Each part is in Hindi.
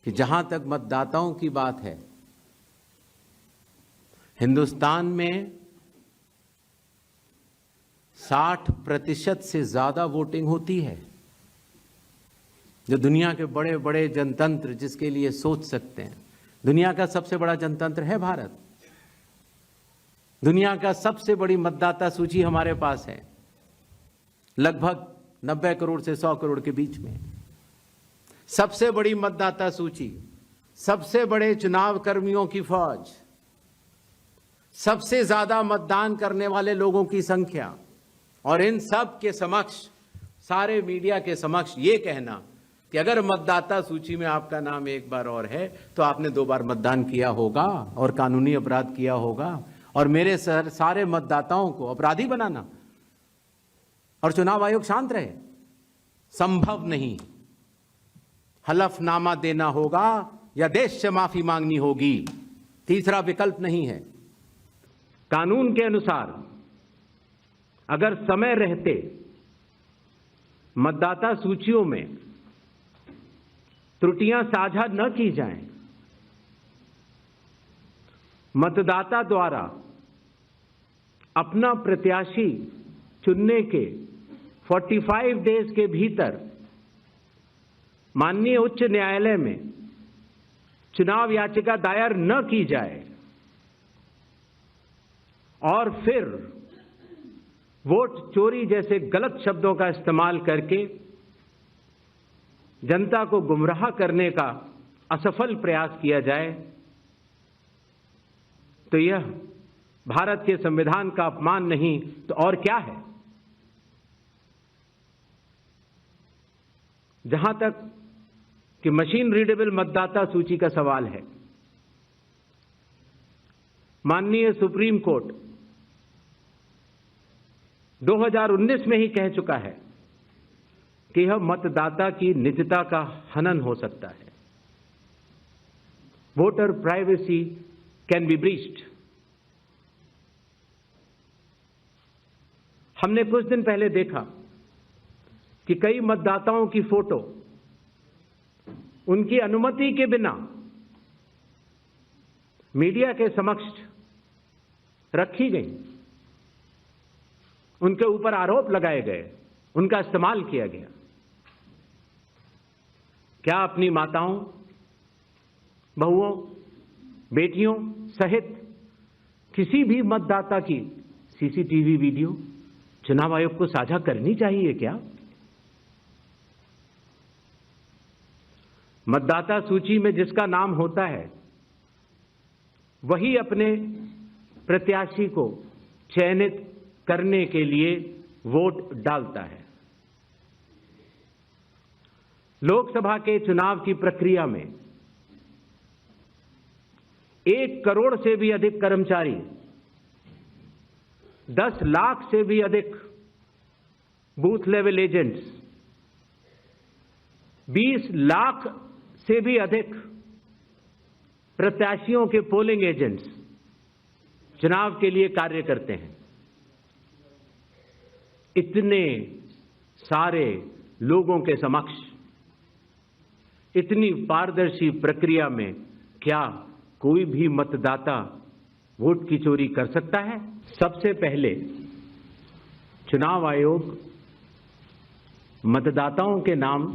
कि जहां तक मतदाताओं की बात है, हिंदुस्तान में 60% से ज्यादा वोटिंग होती है। जो दुनिया के बड़े बड़े जनतंत्र जिसके लिए सोच सकते हैं, दुनिया का सबसे बड़ा जनतंत्र है भारत। दुनिया का सबसे बड़ी मतदाता सूची हमारे पास है, लगभग 90 करोड़ से 100 करोड़ के बीच में। सबसे बड़ी मतदाता सूची, सबसे बड़े चुनाव कर्मियों की फौज, सबसे ज्यादा मतदान करने वाले लोगों की संख्या, और इन सब के समक्ष, सारे मीडिया के समक्ष ये कहना कि अगर मतदाता सूची में आपका नाम एक बार और है तो आपने 2 बार मतदान किया होगा और कानूनी अपराध किया होगा, और मेरे सारे मतदाताओं को अपराधी बनाना और चुनाव आयोग शांत रहे, संभव नहीं। हलफनामा देना होगा या देश से माफी मांगनी होगी, तीसरा विकल्प नहीं है। कानून के अनुसार अगर समय रहते मतदाता सूचियों में त्रुटियां साझा न की जाएं, मतदाता द्वारा अपना प्रत्याशी चुनने के 45 डेज के भीतर माननीय उच्च न्यायालय में चुनाव याचिका दायर न की जाए और फिर वोट चोरी जैसे गलत शब्दों का इस्तेमाल करके जनता को गुमराह करने का असफल प्रयास किया जाए, तो यह भारत के संविधान का अपमान नहीं तो और क्या है। जहां तक कि मशीन रीडेबल मतदाता सूची का सवाल है, माननीय सुप्रीम कोर्ट 2019 में ही कह चुका है कि यह मतदाता की निजता का हनन हो सकता है। Voter privacy can be breached. हमने कुछ दिन पहले देखा कि कई मतदाताओं की फोटो उनकी अनुमति के बिना मीडिया के समक्ष रखी गई, उनके ऊपर आरोप लगाए गए, उनका इस्तेमाल किया गया। क्या अपनी माताओं, बहुओं, बेटियों सहित किसी भी मतदाता की सीसीटीवी वीडियो चुनाव आयोग को साझा करनी चाहिए क्या? मतदाता सूची में जिसका नाम होता है वही अपने प्रत्याशी को चयनित करने के लिए वोट डालता है। लोकसभा के चुनाव की प्रक्रिया में 1 करोड़ से भी अधिक कर्मचारी, 10 लाख से भी अधिक बूथ लेवल एजेंट्स, 20 लाख से भी अधिक प्रत्याशियों के पोलिंग एजेंट्स चुनाव के लिए कार्य करते हैं। इतने सारे लोगों के समक्ष इतनी पारदर्शी प्रक्रिया में क्या कोई भी मतदाता वोट की चोरी कर सकता है? सबसे पहले चुनाव आयोग मतदाताओं के नाम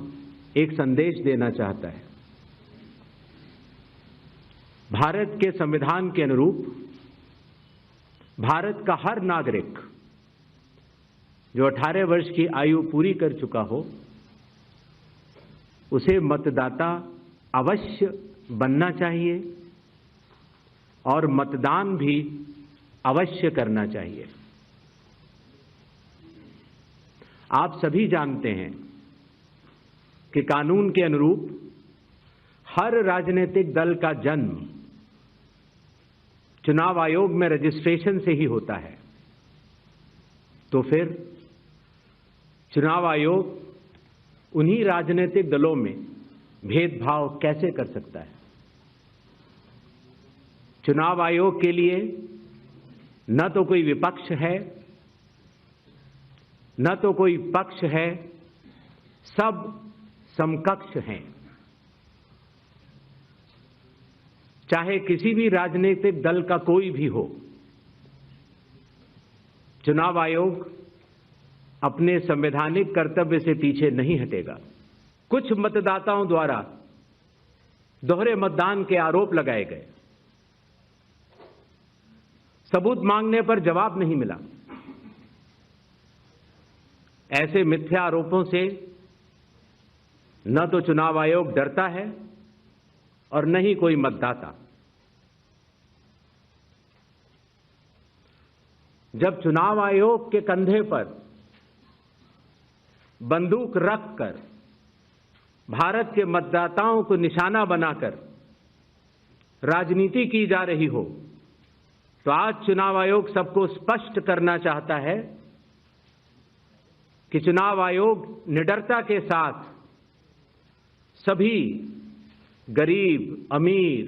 एक संदेश देना चाहता है। भारत के संविधान के अनुरूप भारत का हर नागरिक जो 18 वर्ष की आयु पूरी कर चुका हो, उसे मतदाता अवश्य बनना चाहिए और मतदान भी अवश्य करना चाहिए। आप सभी जानते हैं कि कानून के अनुरूप हर राजनीतिक दल का जन्म चुनाव आयोग में रजिस्ट्रेशन से ही होता है। तो फिर चुनाव आयोग उन्हीं राजनीतिक दलों में भेदभाव कैसे कर सकता है? चुनाव आयोग के लिए न तो कोई विपक्ष है, न तो कोई पक्ष है, सब समकक्ष हैं। चाहे किसी भी राजनीतिक दल का कोई भी हो, चुनाव आयोग अपने संवैधानिक कर्तव्य से पीछे नहीं हटेगा। कुछ मतदाताओं द्वारा दोहरे मतदान के आरोप लगाए गए, सबूत मांगने पर जवाब नहीं मिला। ऐसे मिथ्या आरोपों से न तो चुनाव आयोग डरता है और न ही कोई मतदाता। जब चुनाव आयोग के कंधे पर बंदूक रखकर भारत के मतदाताओं को निशाना बनाकर राजनीति की जा रही हो, तो आज चुनाव आयोग सबको स्पष्ट करना चाहता है कि चुनाव आयोग निडरता के साथ सभी गरीब, अमीर,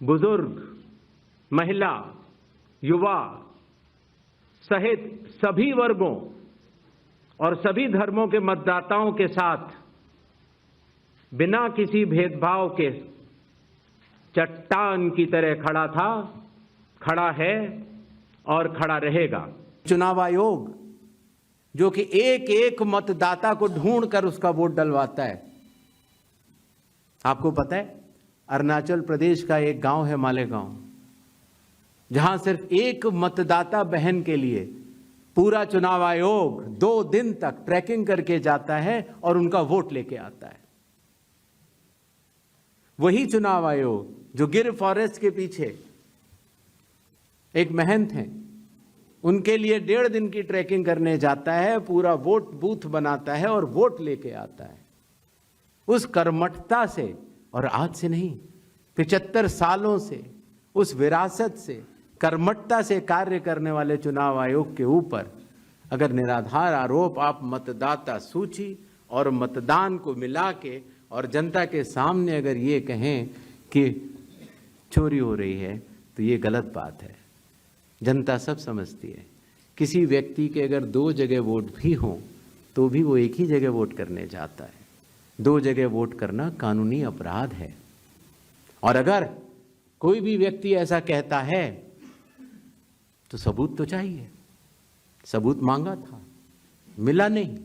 बुजुर्ग, महिला, युवा सहित सभी वर्गों और सभी धर्मों के मतदाताओं के साथ बिना किसी भेदभाव के चट्टान की तरह खड़ा था, खड़ा है और खड़ा रहेगा। चुनाव आयोग जो कि एक एक मतदाता को ढूंढकर उसका वोट डलवाता है। आपको पता है, अरुणाचल प्रदेश का एक गांव है मालेगांव, जहां सिर्फ एक मतदाता बहन के लिए पूरा चुनाव आयोग 2 दिन तक ट्रैकिंग करके जाता है और उनका वोट लेके आता है। वही चुनाव आयोग जो गिर फॉरेस्ट के पीछे एक महंत हैं, उनके लिए 1.5 दिन की ट्रैकिंग करने जाता है, पूरा वोट बूथ बनाता है और वोट लेके आता है। उस कर्मठता से, और आज से नहीं, 75 सालों से उस विरासत से, कर्मठता से कार्य करने वाले चुनाव आयोग के ऊपर अगर निराधार आरोप आप मतदाता सूची और मतदान को मिला के और जनता के सामने अगर ये कहें कि चोरी हो रही है, तो ये गलत बात है। जनता सब समझती है। किसी व्यक्ति के अगर 2 जगह वोट भी हों तो भी वो एक ही जगह वोट करने जाता है। 2 जगह वोट करना कानूनी अपराध है। और अगर कोई भी व्यक्ति ऐसा कहता है तो सबूत तो चाहिए। सबूत मांगा था, मिला नहीं।